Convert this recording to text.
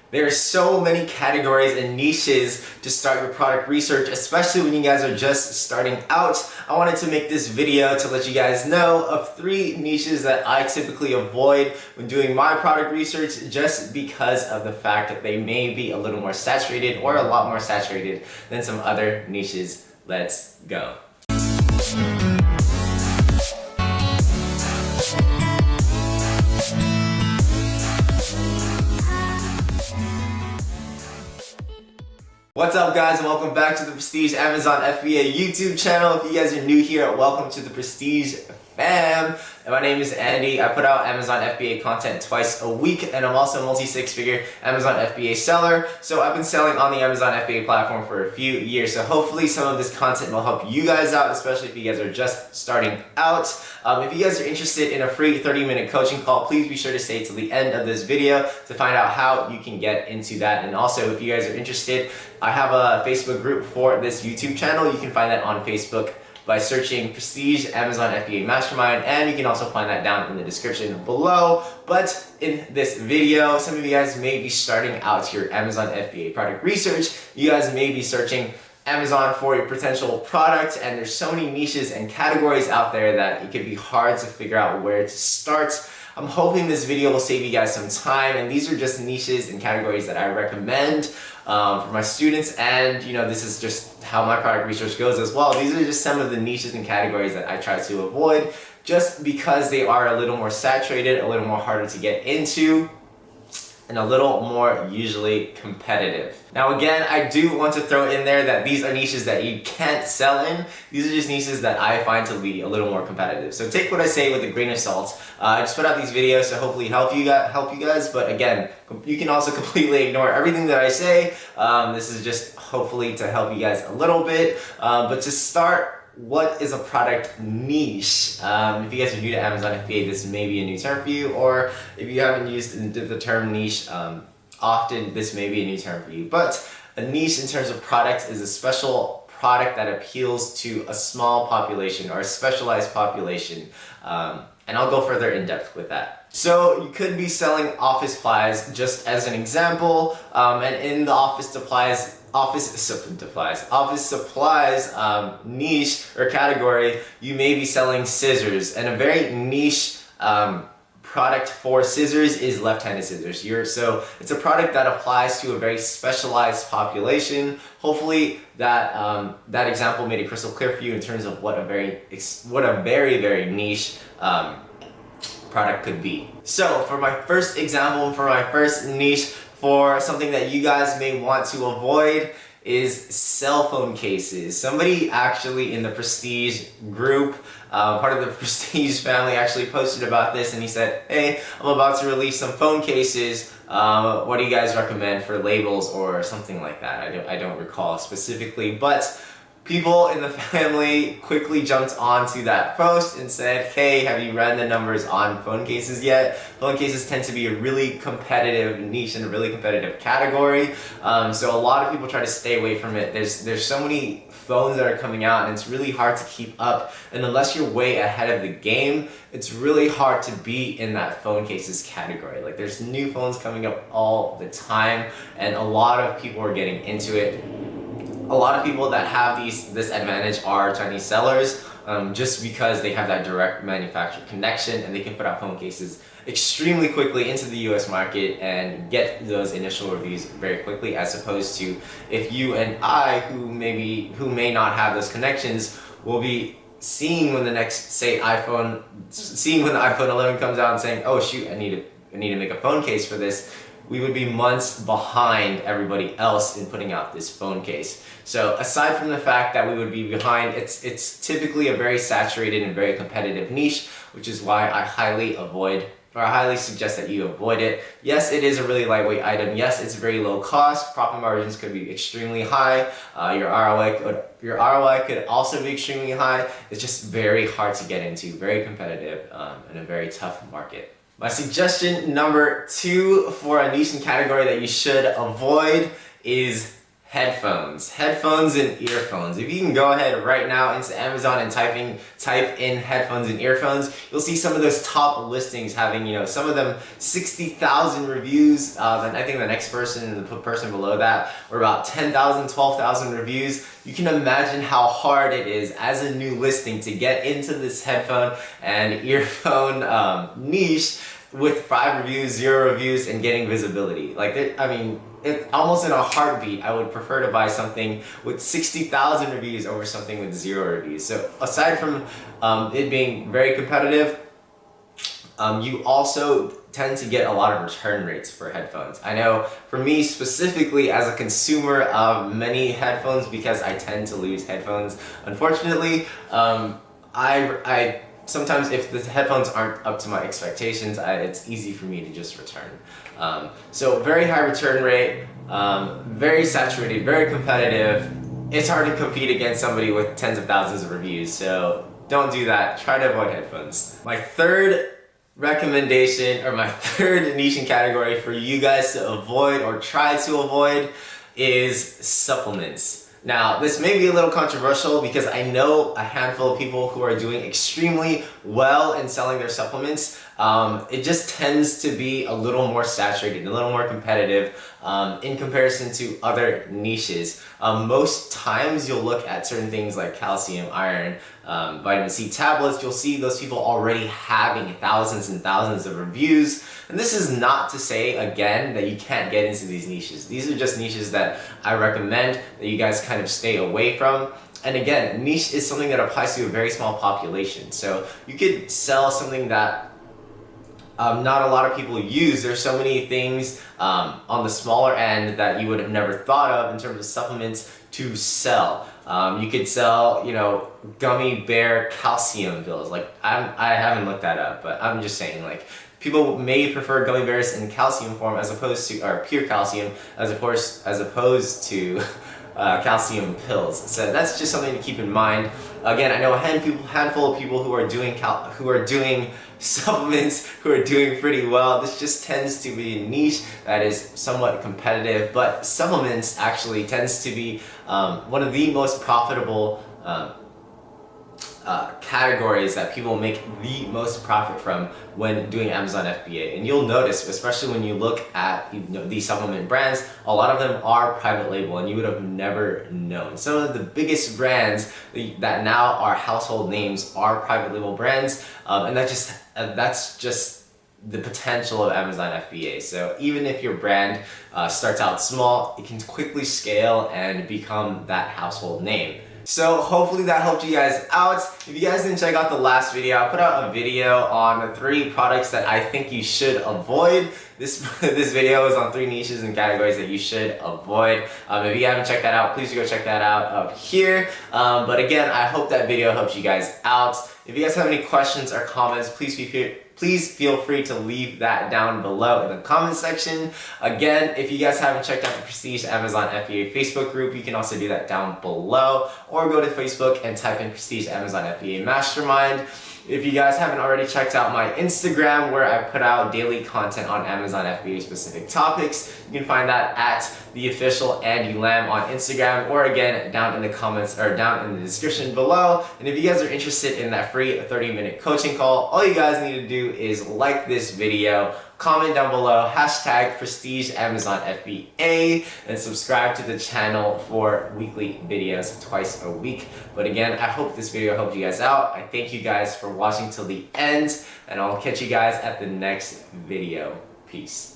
There are so many categories and niches to start your product research, especially when you guys are just starting out. I wanted to make this video to let you guys know of 3 niches that I typically avoid when doing my product research, just because of the fact that they may be a little more saturated or a lot more saturated than some other niches. Let's go. What's up, guys, and welcome back to the Prestige Amazon FBA YouTube channel. If you guys are new here, welcome to the Prestige fam. And my name is Andy. I put out Amazon FBA content twice a week, and I'm also a multi-6-figure Amazon FBA seller. So I've been selling on the Amazon FBA platform for a few years. So hopefully some of this content will help you guys out, especially if you guys are just starting out. If you guys are interested in a free 30-minute coaching call, please be sure to stay till the end of this video to find out how you can get into that. And also, if you guys are interested, I have a Facebook group for this YouTube channel. You can find that on Facebook by searching Prestige Amazon FBA Mastermind, and you can also find that down in the description below. But in this video, some of you guys may be starting out your Amazon FBA product research. You guys may be searching Amazon for your potential product, and there's so many niches and categories out there that it can be hard to figure out where to start. I'm hoping this video will save you guys some time, and these are just niches and categories that I recommend for my students, and this is just how my product research goes as well. These are just some of the niches and categories that I try to avoid, just because they are a little more saturated, a little more harder to get into, and a little more usually competitive. Now again, I do want to throw in there that these are niches that you can't sell in. These are just niches that I find to be a little more competitive. So take what I say with a grain of salt. I just put out these videos to hopefully help you guys, but again, you can also completely ignore everything that I say. This is just hopefully to help you guys a little bit. But to start, what is a product niche? If you guys are new to Amazon FBA, this may be a new term for you, or if you haven't used the term niche often, this may be a new term for you. But a niche in terms of products is a special product that appeals to a small population or a specialized population. And I'll go further in depth with that. So you could be selling office supplies, just as an example, and in the office supplies niche or category, you may be selling scissors, and a very niche product for scissors is left-handed scissors. So it's a product that applies to a very specialized population. Hopefully that that example made it crystal clear for you in terms of what a very niche product could be. So for my first example, for my first niche, for something that you guys may want to avoid, is cell phone cases. Somebody actually in the Prestige group, part of the Prestige family, actually posted about this, and he said, hey, I'm about to release some phone cases. What do you guys recommend for labels or something like that? I don't recall specifically, but people in the family quickly jumped onto that post and said, hey, have you run the numbers on phone cases yet? Phone cases tend to be a really competitive niche and a really competitive category. So a lot of people try to stay away from it. There's so many phones that are coming out, and it's really hard to keep up. And unless you're way ahead of the game, it's really hard to be in that phone cases category. Like, there's new phones coming up all the time, and a lot of people are getting into it. A lot of people that have this advantage are Chinese sellers, just because they have that direct manufacturer connection, and they can put out phone cases extremely quickly into the US market and get those initial reviews very quickly, as opposed to if you and I, who may not have those connections, will be seeing when the next, say, when the iPhone 11 comes out and saying, oh shoot, I need to make a phone case for this. We would be months behind everybody else in putting out this phone case. So aside from the fact that we would be behind, it's typically a very saturated and very competitive niche, which is why I highly suggest that you avoid it. Yes, it is a really lightweight item. Yes, it's very low cost. Profit margins could be extremely high. Your ROI could also be extremely high. It's just very hard to get into, very competitive, and a very tough market. My suggestion number 2 for a niche and category that you should avoid is Headphones and earphones. If you can go ahead right now into Amazon and type in headphones and earphones, you'll see some of those top listings having, some of them 60,000 reviews. And I think the next person and the person below that were about 10,000, 12,000 reviews. You can imagine how hard it is as a new listing to get into this headphone and earphone niche with 5 reviews, 0 reviews, and getting visibility. Almost in a heartbeat, I would prefer to buy something with 60,000 reviews over something with 0 reviews. So aside from it being very competitive, you also tend to get a lot of return rates for headphones. I know for me specifically as a consumer of many headphones, because I tend to lose headphones, unfortunately, I sometimes if the headphones aren't up to my expectations, it's easy for me to just return. So very high return rate, very saturated, very competitive. It's hard to compete against somebody with tens of thousands of reviews, so don't do that. Try to avoid headphones. My third recommendation, or my third niche and category for you guys to avoid or try to avoid, is supplements. Now, this may be a little controversial because I know a handful of people who are doing extremely well in selling their supplements. It just tends to be a little more saturated, a little more competitive in comparison to other niches. Most times you'll look at certain things like calcium, iron, vitamin C tablets, you'll see those people already having thousands and thousands of reviews. And this is not to say, again, that you can't get into these niches. These are just niches that I recommend that you guys kind of stay away from. And again, niche is something that applies to a very small population. So you could sell something that not a lot of people use. There's so many things on the smaller end that you would have never thought of in terms of supplements to sell. You could sell, gummy bear calcium pills. I haven't looked that up, but I'm just saying, people may prefer gummy bears in calcium form as opposed to, or pure calcium, as opposed to calcium pills. So that's just something to keep in mind. Again, I know a handful of people who are doing supplements who are doing pretty well. This just tends to be a niche that is somewhat competitive, but supplements actually tends to be one of the most profitable categories that people make the most profit from when doing Amazon FBA. And you'll notice, especially when you look at these supplement brands, a lot of them are private label and you would have never known. Some of the biggest brands that now are household names are private label brands, and that's just the potential of Amazon FBA. So even if your brand starts out small, it can quickly scale and become that household name. So hopefully that helped you guys out. If you guys didn't check out the last video, I put out a video on 3 products that I think you should avoid. This video is on 3 niches and categories that you should avoid. If you haven't checked that out, please go check that out up here. But again, I hope that video helps you guys out. If you guys have any questions or comments, please feel free to leave that down below in the comment section. Again, if you guys haven't checked out the Prestige Amazon FBA Facebook group, you can also do that down below, or go to Facebook and type in Prestige Amazon FBA Mastermind. If you guys haven't already checked out my Instagram, where I put out daily content on Amazon FBA specific topics, you can find that at the official Andy Lam on Instagram, or again down in the comments or down in the description below. And if you guys are interested in that free 30-minute coaching call, all you guys need to do is like this video, comment down below, hashtag Prestige Amazon FBA, and subscribe to the channel for weekly videos twice a week. But again, I hope this video helped you guys out. I thank you guys for watching till the end, and I'll catch you guys at the next video. Peace.